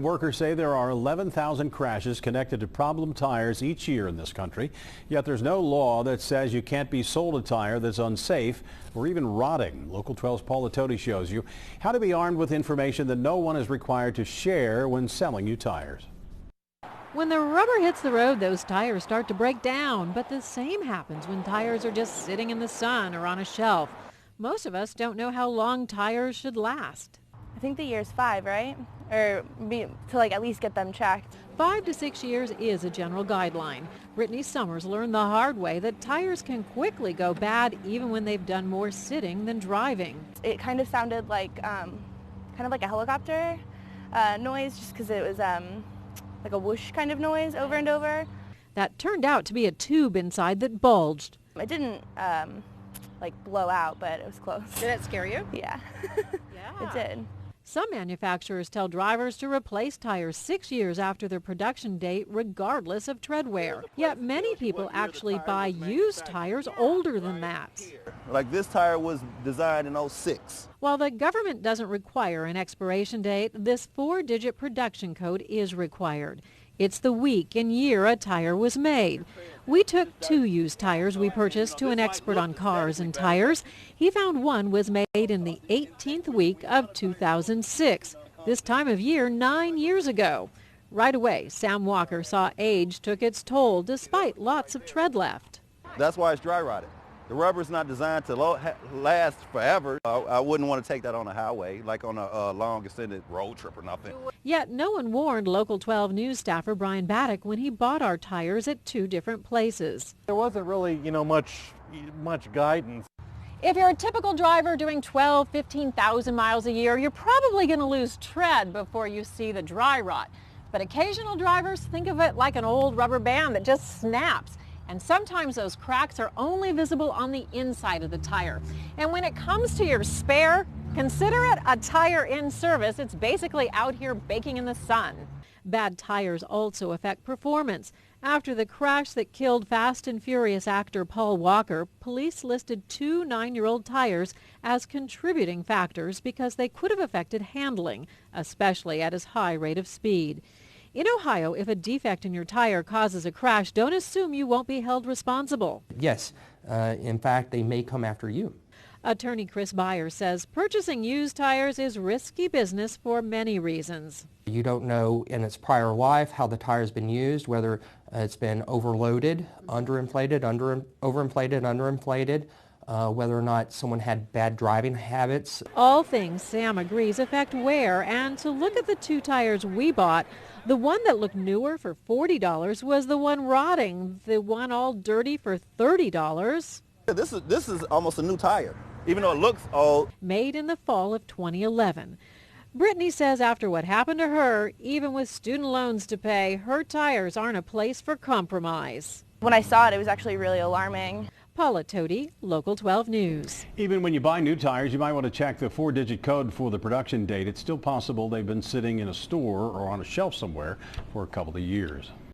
Workers say there are 11,000 crashes connected to problem tires each year in this country, yet there's no law that says you can't be sold a tire that's unsafe or even rotting. Local 12's Paula Toti shows you how to be armed with information that no one is required to share when selling you tires. When the rubber hits the road, those tires start to break down, but the same happens when tires are just sitting in the sun or on a shelf. Most of us don't know how long tires should last. I think the year's 5, right? Or to at least get them checked. 5 to 6 years is a general guideline. Brittany Summers learned the hard way that tires can quickly go bad even when they've done more sitting than driving. It kind of sounded like a helicopter noise, just because it was like a whoosh kind of noise over and over. That turned out to be a tube inside that bulged. It didn't blow out, but it was close. Did it scare you? Yeah. Yeah. It did. Some manufacturers tell drivers to replace tires 6 years after their production date, regardless of tread wear. Yet many people actually buy used tires older than that. Like this tire was designed in '06. While the government doesn't require an expiration date, this 4-digit production code is required. It's the week and year a tire was made. We took 2 used tires we purchased to an expert on cars and tires. He found one was made in the 18th week of 2006, this time of year 9 years ago. Right away, Sam Walker saw age took its toll despite lots of tread left. That's why it's dry rotted. The rubber's not designed to last forever. I wouldn't want to take that on a highway, like on a long extended road trip or nothing. Yet no one warned Local 12 news staffer Brian Baddock when he bought our tires at 2 different places. There wasn't really, much guidance. If you're a typical driver doing 15,000 miles a year, you're probably going to lose tread before you see the dry rot. But occasional drivers think of it like an old rubber band that just snaps. And sometimes those cracks are only visible on the inside of the tire. And when it comes to your spare, consider it a tire in service. It's basically out here baking in the sun. Bad tires also affect performance. After the crash that killed Fast and Furious actor Paul Walker, police listed 2 9-year-old tires as contributing factors because they could have affected handling, especially at his high rate of speed. In Ohio, if a defect in your tire causes a crash, don't assume you won't be held responsible. Yes, in fact, they may come after you. Attorney Chris Beyer says purchasing used tires is risky business for many reasons. You don't know in its prior life how the tire's been used, whether it's been overloaded, underinflated, underinflated, whether or not someone had bad driving habits. All things, Sam agrees, affect wear, and to look at the 2 tires we bought, the one that looked newer for $40 was the one rotting, the one all dirty for $30. This is almost a new tire, even though it looks old. Made in the fall of 2011. Brittany says after what happened to her, even with student loans to pay, her tires aren't a place for compromise. When I saw it, it was actually really alarming. Paula Toti, Local 12 News. Even when you buy new tires, you might want to check the 4-digit code for the production date. It's still possible they've been sitting in a store or on a shelf somewhere for a couple of years.